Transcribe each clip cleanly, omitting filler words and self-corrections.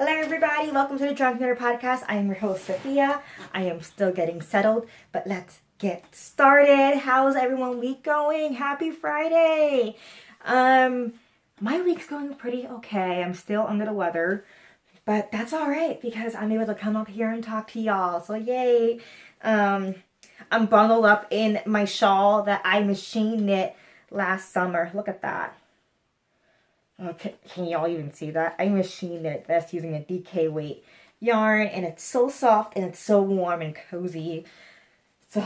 Hello everybody, welcome to the Drunk Knitter Podcast. I am your host Sophia. I am still getting settled, but let's get started. How's everyone week going? Happy Friday. My week's going pretty okay. I'm still under the weather, but that's alright because I'm able to come up here and talk to y'all. So yay. I'm bundled up in my shawl that I machine knit last summer. Look at that. Okay, can y'all even see that? I machined it. That's using a DK weight yarn, and it's so soft and it's so warm and cozy. So,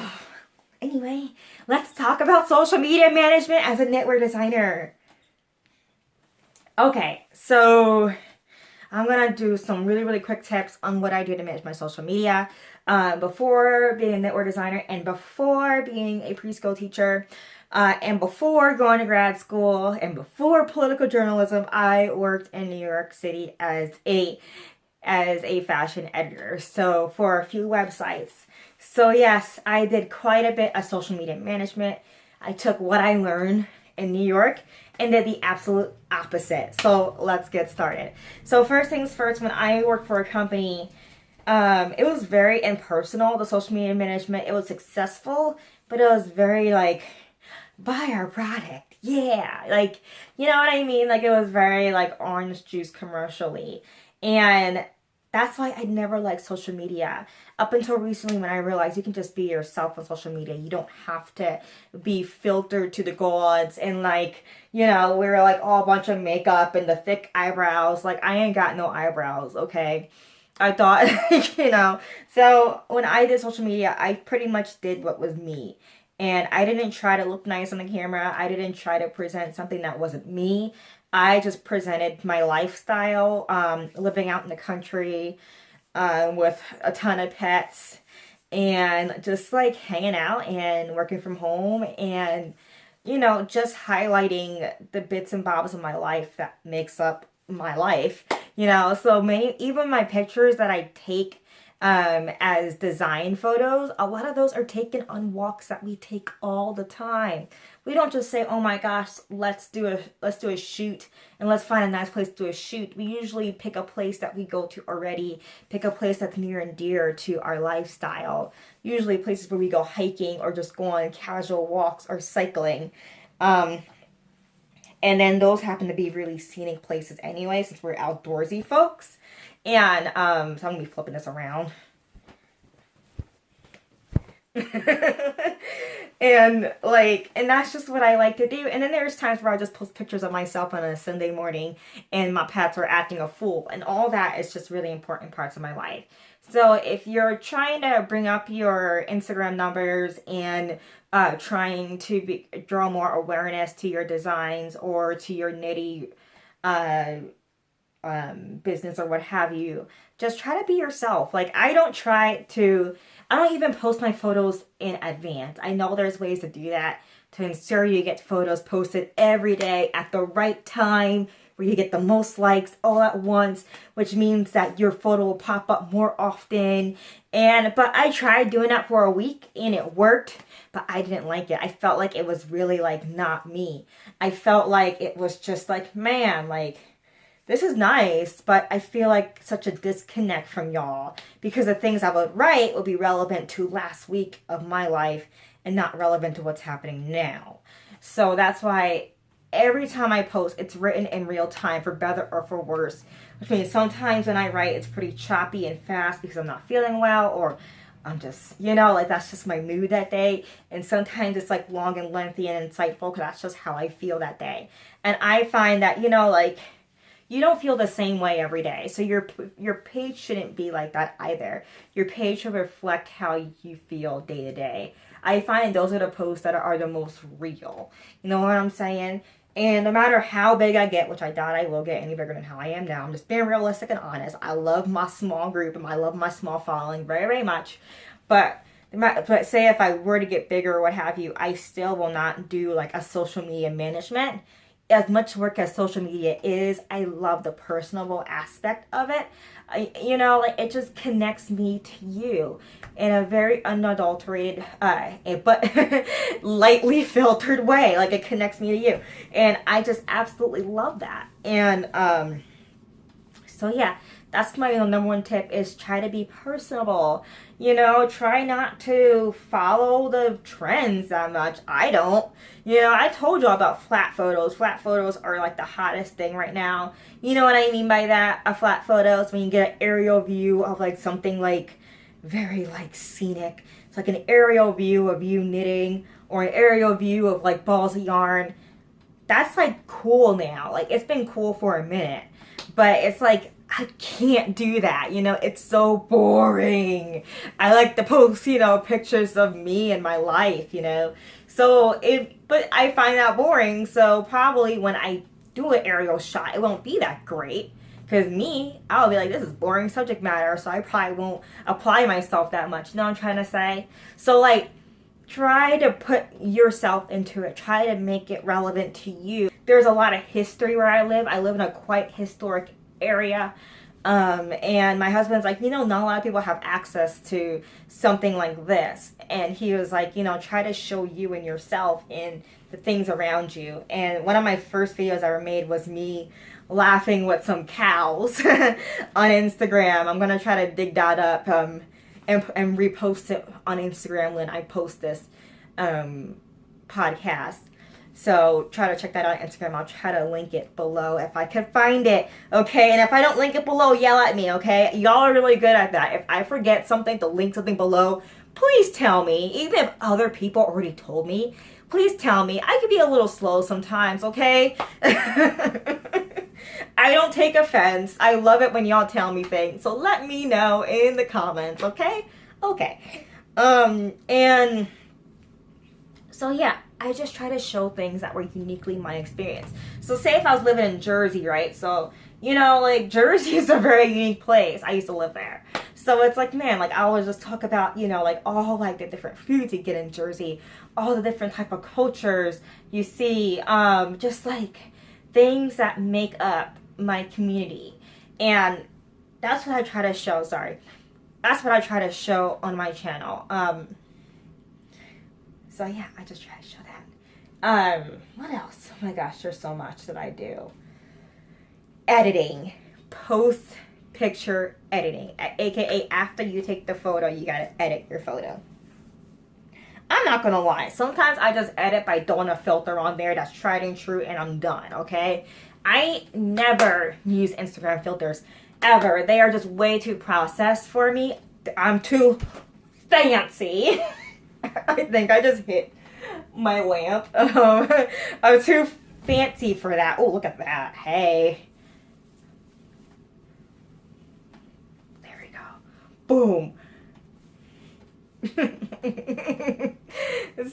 anyway, let's talk about social media management as a knitwear designer. Okay, so I'm gonna do some really quick tips on what I do to manage my social media. Before being a knitwear designer and before being a preschool teacher, and before going to grad school and before political journalism, I worked in New York City as a fashion editor. So for a few websites. So yes, I did quite a bit of social media management. I took what I learned in New York and did the absolute opposite. So let's get started. So first things first, when I worked for a company, it was very impersonal, the social media management. It was successful, but it was very like, buy our product. Yeah. Like, you know what I mean? Like, it was very like orange juice commercially. And that's why I never liked social media up until recently when I realized you can just be yourself on social media. You don't have to be filtered to the gods and like, you know, we're like all a bunch of makeup and the thick eyebrows. Like, I ain't got no eyebrows, okay? I thought, you know, so when I did social media, I pretty much did what was me. And I didn't try to look nice on the camera. I didn't try to present something that wasn't me. I just presented my lifestyle, living out in the country with a ton of pets and just like hanging out and working from home and, you know, just highlighting the bits and bobs of my life that makes up my life, you know. So even my pictures that I take as design photos, a lot of those are taken on walks that we take all the time. We don't just say, oh my gosh, let's do a shoot and let's find a nice place to do a shoot. We usually pick a place that we go to already, pick a place that's near and dear to our lifestyle. Usually places where we go hiking or just go on casual walks or cycling. And then those happen to be really scenic places anyway, since we're outdoorsy folks. And so I'm going to be flipping this around. and that's just what I like to do. And then there's times where I just post pictures of myself on a Sunday morning and my pets are acting a fool. And all that is just really important parts of my life. So if you're trying to bring up your Instagram numbers and trying to draw more awareness to your designs or to your knitty business or what have you, just try to be yourself. Like, I don't even post my photos in advance. I know there's ways to do that to ensure you get photos posted every day at the right time where you get the most likes all at once, which means that your photo will pop up more often. But I tried doing that for a week and it worked, but I didn't like it. I felt like it was really like not me. I felt like it was just like, man, like, this is nice, but I feel like such a disconnect from y'all because the things I would write would be relevant to last week of my life and not relevant to what's happening now. So that's why every time I post, it's written in real time for better or for worse. Which means sometimes when I write, it's pretty choppy and fast because I'm not feeling well or I'm just, you know, like that's just my mood that day. And sometimes it's like long and lengthy and insightful because that's just how I feel that day. And I find that, you know, like, you don't feel the same way every day. So your page shouldn't be like that either. Your page should reflect how you feel day to day. I find those are the posts that are the most real. You know what I'm saying? And no matter how big I get, which I doubt I will get any bigger than how I am now, I'm just being realistic and honest. I love my small group and I love my small following very much. But say if I were to get bigger or what have you, I still will not do like a social media management. As much work as social media is, I love the personable aspect of it. You know, like it just connects me to you in a very unadulterated, but lightly filtered way. Like it connects me to you. And I just absolutely love that. And so yeah, That's my number one tip, is try to be personable. You know, try not to follow the trends that much. I don't. You know, I told y'all about flat photos. Flat photos are like the hottest thing right now. You know what I mean by that? A flat photo is when you get an aerial view of like something like very like scenic. It's like an aerial view of you knitting, or an aerial view of like balls of yarn. That's like cool now. Like, it's been cool for a minute, but it's like, I can't do that, you know, it's so boring. I like to post, you know, pictures of me and my life, you know, but I find that boring, so probably when I do an aerial shot, it won't be that great, because I'll be like, this is boring subject matter, so I probably won't apply myself that much, you know what I'm trying to say? So, like, try to put yourself into it. Try to make it relevant to you. There's a lot of history where I live. I live in a quite historic area. And my husband's like, you know, not a lot of people have access to something like this. And he was like, you know, try to show you and yourself in the things around you. And one of my first videos I ever made was me laughing with some cows on Instagram. I'm going to try to dig that up and repost it on Instagram when I post this podcast. So try to check that out on Instagram. I'll try to link it below if I can find it, okay? And if I don't link it below, yell at me, okay? Y'all are really good at that. If I forget something to link something below, please tell me. Even if other people already told me, please tell me. I can be a little slow sometimes, okay? I don't take offense. I love it when y'all tell me things. So let me know in the comments, okay? Okay. And so yeah, I just try to show things that were uniquely my experience. So say if I was living in Jersey, right? So, you know, like, Jersey is a very unique place. I used to live there. So it's like, man, like, I always just talk about, you know, like, all, like, the different foods you get in Jersey, all the different type of cultures you see, just, like, things that make up my community. And that's what I try to show, that's what I try to show on my channel. So yeah, I just try to show that. What else? Oh my gosh, there's so much that I do. Editing. Post-picture editing. AKA, after you take the photo, you gotta edit your photo. I'm not gonna lie. Sometimes I just edit by throwing a filter on there that's tried and true, and I'm done, okay? I never use Instagram filters, ever. They are just way too processed for me. I'm too fancy. I think I just hit my lamp. I'm too fancy for that. Oh, look at that. Hey. There we go. Boom.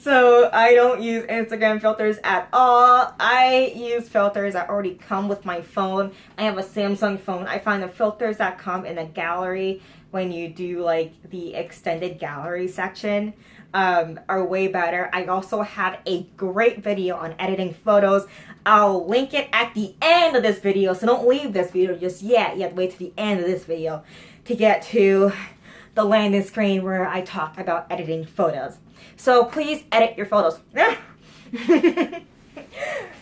So I don't use Instagram filters at all. I use filters that already come with my phone. I have a Samsung phone. I find the filters that come in the gallery when you do like the extended gallery section are way better. I also have a great video on editing photos. I'll link it at the end of this video, so don't leave this video just yet. You have to wait to the end of this video to get to the landing screen where I talk about editing photos. So please edit your photos. And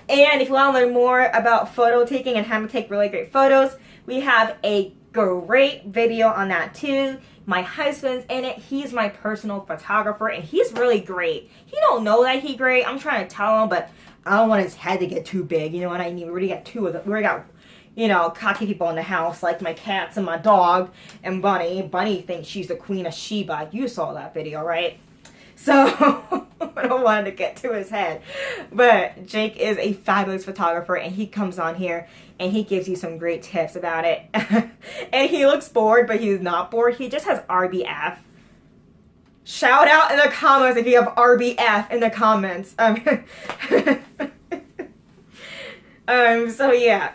if you want to learn more about photo taking and how to take really great photos, we have a great video on that too. My husband's in it. He's my personal photographer, and he's really great. He don't know that he's great. I'm trying to tell him, but I don't want his head to get too big. You know what I mean? We already got two of them. We already got, you know, cocky people in the house, like my cats and my dog and Bunny. Bunny thinks she's the Queen of Sheba. You saw that video, right? So I don't want to get to his head. But Jake is a fabulous photographer, and he comes on here and he gives you some great tips about it. And he looks bored, but he's not bored. He just has RBF. Shout out in the comments if you have RBF in the comments. So yeah.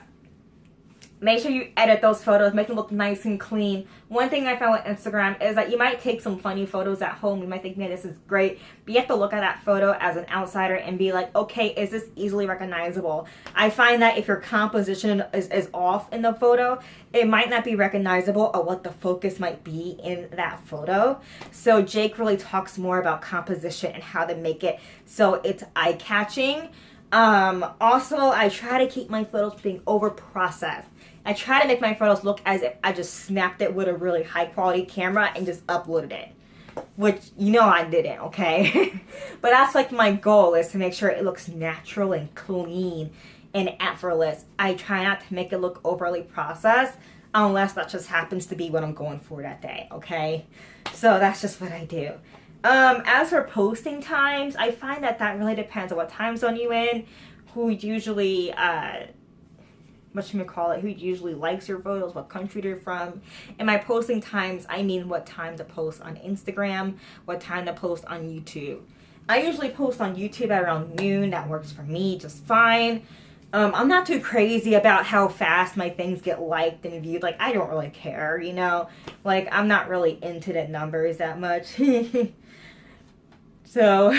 Make sure you edit those photos, make them look nice and clean. One thing I found with Instagram is that you might take some funny photos at home. You might think, man, this is great. But you have to look at that photo as an outsider and be like, okay, is this easily recognizable? I find that if your composition is off in the photo, it might not be recognizable or what the focus might be in that photo. So Jake really talks more about composition and how to make it so it's eye-catching. Also, I try to keep my photos being over-processed. I try to make my photos look as if I just snapped it with a really high quality camera and just uploaded it. Which, you know, I didn't, okay? But that's like my goal, is to make sure it looks natural and clean and effortless. I try not to make it look overly processed, unless that just happens to be what I'm going for that day, okay? So that's just what I do. As for posting times, I find that really depends on what time zone you're in, who usually, who usually likes your photos, what country they're from. And my posting times, I mean what time to post on Instagram, what time to post on YouTube. I usually post on YouTube at around noon. That works for me just fine. I'm not too crazy about how fast my things get liked and viewed. Like, I don't really care, you know? Like, I'm not really into the numbers that much. So,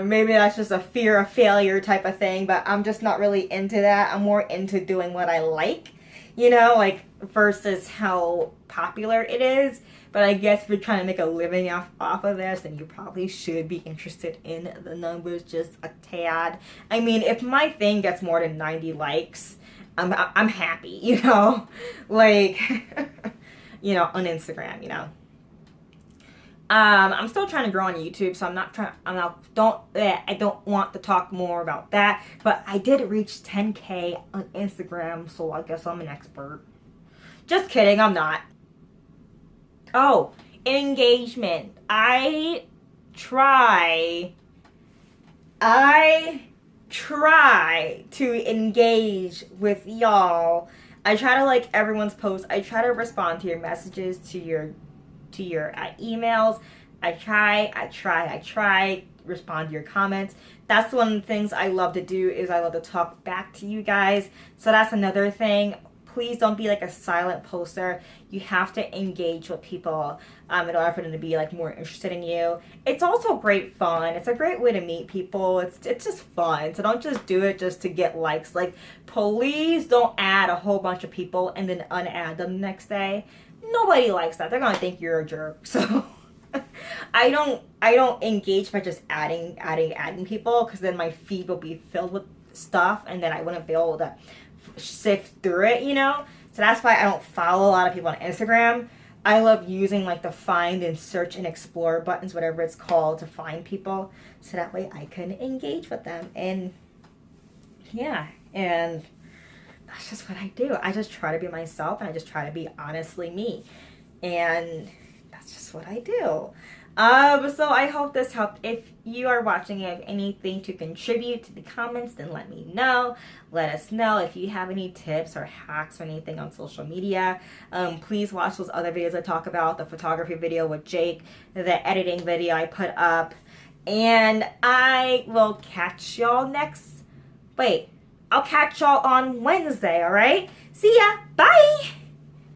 maybe that's just a fear of failure type of thing, but I'm just not really into that. I'm more into doing what I like, you know, like, versus how popular it is. But I guess if you're trying to make a living off of this, then you probably should be interested in the numbers just a tad. I mean, if my thing gets more than 90 likes, I'm happy, you know? Like, you know, on Instagram, you know? I'm still trying to grow on YouTube, so I don't want to talk more about that, but I did reach 10K on Instagram, so I guess I'm an expert. Just kidding, I'm not. Oh, engagement. I try to engage with y'all. I try to like everyone's posts. I try to respond to your messages, to your emails. I try respond to your comments. That's one of the things I love to do, is I love to talk back to you guys. So that's another thing. Please don't be like a silent poster. You have to engage with people in order for them to be like more interested in you. It's also great fun. It's a great way to meet people. It's just fun. So don't just do it just to get likes. Like, please don't add a whole bunch of people and then unadd them the next day. Nobody likes that. They're gonna think you're a jerk. So I don't engage by just adding people, because then my feed will be filled with stuff and then I wouldn't be able to sift through it, you know? So that's why I don't follow a lot of people on Instagram. I love using like the find and search and explore buttons, whatever it's called, to find people, so that way I can engage with them. And yeah, and that's just what I do. I just try to be myself, and I just try to be honestly me, and that's just what I do. So I hope this helped. If you are watching and have anything to contribute to the comments, then let me know. Let us know if you have any tips or hacks or anything on social media. Please watch those other videos I talk about, the photography video with Jake, the editing video I put up, and I will catch y'all I'll catch y'all on Wednesday, alright? See ya! Bye!